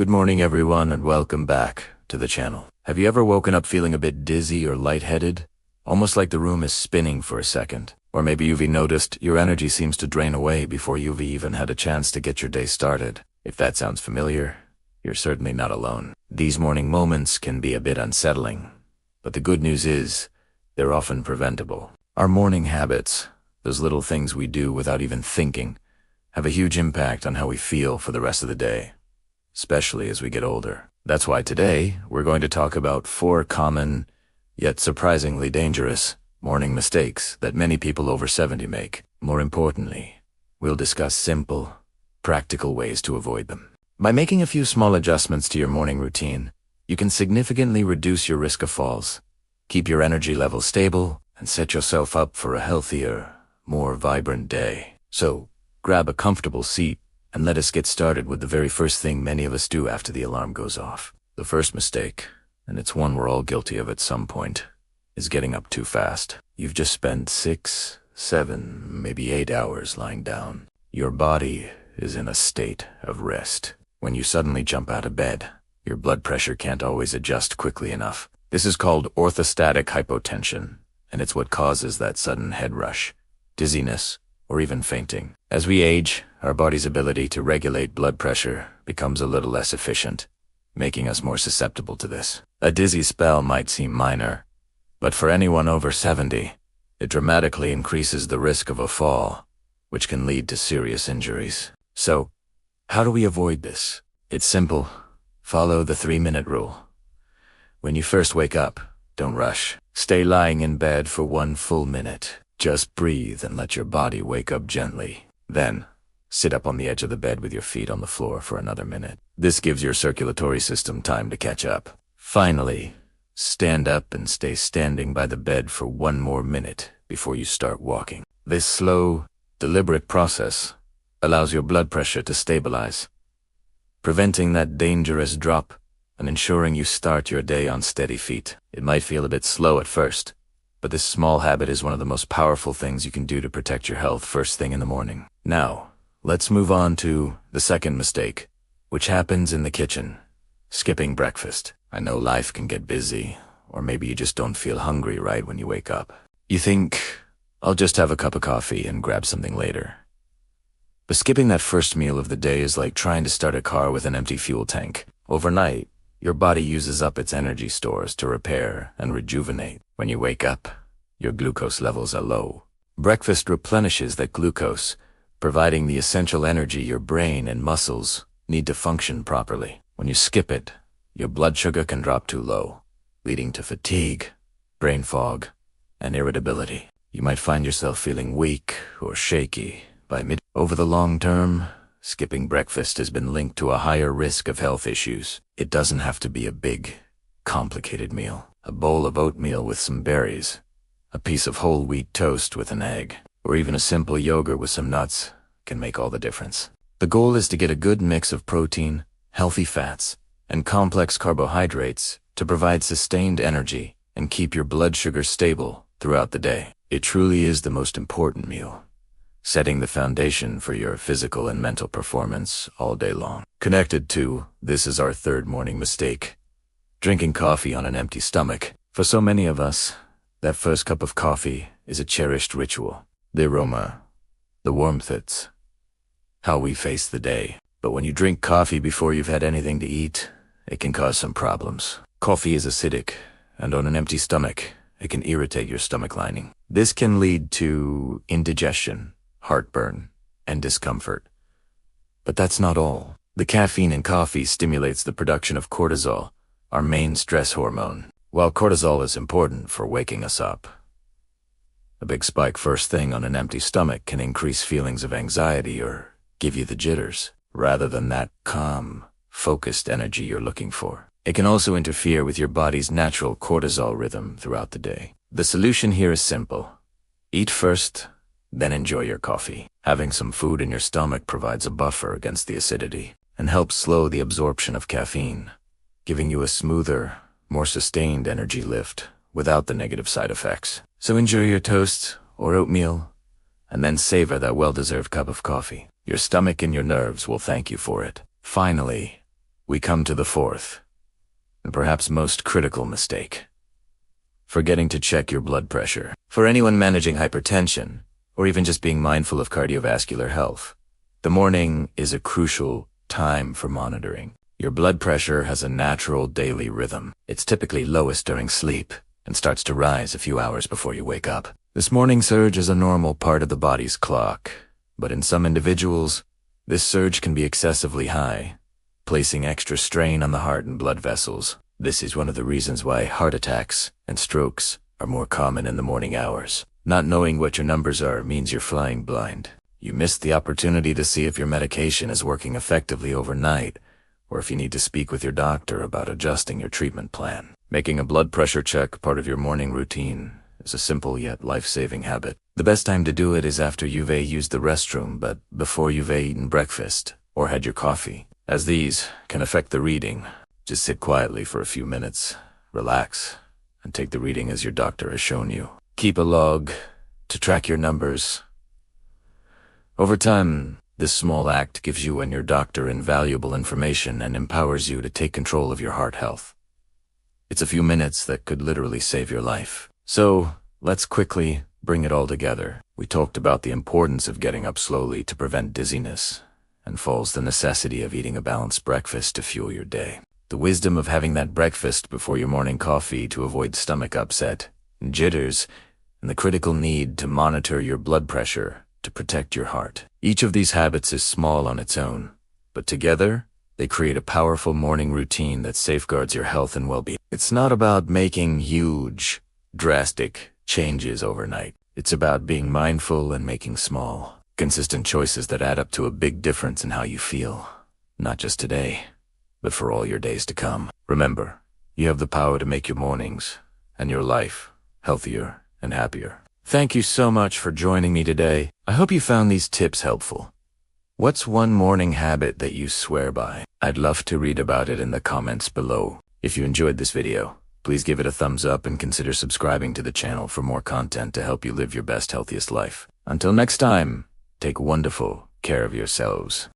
Good morning everyone and welcome back to the channel. Have you ever woken up feeling a bit dizzy or lightheaded? Almost like the room is spinning for a second. Or maybe you've noticed your energy seems to drain away before you've even had a chance to get your day started. If that sounds familiar, you're certainly not alone. These morning moments can be a bit unsettling, but the good news is they're often preventable. Our morning habits, those little things we do without even thinking, have a huge impact on how we feel for the rest of the day, especially as we get older. That's why today we're going to talk about 4 common, yet surprisingly dangerous, morning mistakes that many people over 70 make. More importantly, we'll discuss simple, practical ways to avoid them. By making a few small adjustments to your morning routine, you can significantly reduce your risk of falls, keep your energy level stable, and set yourself up for a healthier, more vibrant day. So, grab a comfortable seat and let us get started with the very first thing many of us do after the alarm goes off. The first mistake, and it's one we're all guilty of at some point, is getting up too fast. You've just spent 6, 7, maybe 8 hours lying down. Your body is in a state of rest. When you suddenly jump out of bed, your blood pressure can't always adjust quickly enough. This is called orthostatic hypotension, and it's what causes that sudden head rush, dizziness, or even fainting. As we age, our body's ability to regulate blood pressure becomes a little less efficient, making us more susceptible to this. A dizzy spell might seem minor, but for anyone over 70, it dramatically increases the risk of a fall, which can lead to serious injuries. So, how do we avoid this? It's simple. Follow the 3-minute rule. When you first wake up, don't rush. Stay lying in bed for 1 full minute. Just breathe and let your body wake up gently. Then, sit up on the edge of the bed with your feet on the floor for another minute. This gives your circulatory system time to catch up. Finally, stand up and stay standing by the bed for 1 more minute before you start walking. This slow, deliberate process allows your blood pressure to stabilize, preventing that dangerous drop and ensuring you start your day on steady feet. It might feel a bit slow at first, but this small habit is one of the most powerful things you can do to protect your health first thing in the morning. Now, let's move on to the second mistake, which happens in the kitchen: skipping breakfast. I know life can get busy, or maybe you just don't feel hungry right when you wake up. You think, I'll just have a cup of coffee and grab something later. But skipping that first meal of the day is like trying to start a car with an empty fuel tank. Overnight, your body uses up its energy stores to repair and rejuvenate. When you wake up, your glucose levels are low. Breakfast replenishes that glucose, providing the essential energy your brain and muscles need to function properly. When you skip it, your blood sugar can drop too low, leading to fatigue, brain fog, and irritability. You might find yourself feeling weak or shaky by mid. Over the long term, skipping breakfast has been linked to a higher risk of health issues. It doesn't have to be a big, complicated meal. A bowl of oatmeal with some berries, a piece of whole wheat toast with an egg, or even a simple yogurt with some nuts can make all the difference. The goal is to get a good mix of protein, healthy fats, and complex carbohydrates to provide sustained energy and keep your blood sugar stable throughout the day. It truly is the most important meal, setting the foundation for your physical and mental performance all day long. Connected to this is our third morning mistake: drinking coffee on an empty stomach. For so many of us, that first cup of coffee is a cherished ritual. The aroma, the warmth, it's how we face the day. But when you drink coffee before you've had anything to eat, it can cause some problems. Coffee is acidic, and on an empty stomach, it can irritate your stomach lining. This can lead to indigestion, heartburn, and discomfort. But that's not all. The caffeine in coffee stimulates the production of cortisol, our main stress hormone. While cortisol is important for waking us up, a big spike first thing on an empty stomach can increase feelings of anxiety or give you the jitters, rather than that calm, focused energy you're looking for. It can also interfere with your body's natural cortisol rhythm throughout the day. The solution here is simple. Eat first, then enjoy your coffee. Having some food in your stomach provides a buffer against the acidity and helps slow the absorption of caffeine, giving you a smoother, more sustained energy lift without the negative side effects. So enjoy your toast or oatmeal, and then savor that well-deserved cup of coffee. Your stomach and your nerves will thank you for it. Finally, we come to the fourth, and perhaps most critical mistake. Forgetting to check your blood pressure. For anyone managing hypertension, or even just being mindful of cardiovascular health, the morning is a crucial time for monitoring. Your blood pressure has a natural daily rhythm. It's typically lowest during sleep and starts to rise a few hours before you wake up. This morning surge is a normal part of the body's clock, but in some individuals, this surge can be excessively high, placing extra strain on the heart and blood vessels. This is one of the reasons why heart attacks and strokes are more common in the morning hours. Not knowing what your numbers are means you're flying blind. You missed the opportunity to see if your medication is working effectively overnight, or if you need to speak with your doctor about adjusting your treatment plan. Making a blood pressure check part of your morning routine is a simple yet life-saving habit. The best time to do it is after you've used the restroom, but before you've eaten breakfast or had your coffee, as these can affect the reading. Just sit quietly for a few minutes, relax, and take the reading as your doctor has shown you. Keep a log to track your numbers. Over time, this small act gives you and your doctor invaluable information and empowers you to take control of your heart health. It's a few minutes that could literally save your life. So, let's quickly bring it all together. We talked about the importance of getting up slowly to prevent dizziness, and falls the necessity of eating a balanced breakfast to fuel your day. The wisdom of having that breakfast before your morning coffee to avoid stomach upset and jitters, and the critical need to monitor your blood pressure to protect your heart. Each of these habits is small on its own, but together, they create a powerful morning routine that safeguards your health and well-being. It's not about making huge, drastic changes overnight. It's about being mindful and making small, consistent choices that add up to a big difference in how you feel, not just today, but for all your days to come. Remember, you have the power to make your mornings and your life healthier and happier. Thank you so much for joining me today. I hope you found these tips helpful. What's one morning habit that you swear by? I'd love to read about it in the comments below. If you enjoyed this video, please give it a thumbs up and consider subscribing to the channel for more content to help you live your best, healthiest life. Until next time, take wonderful care of yourselves.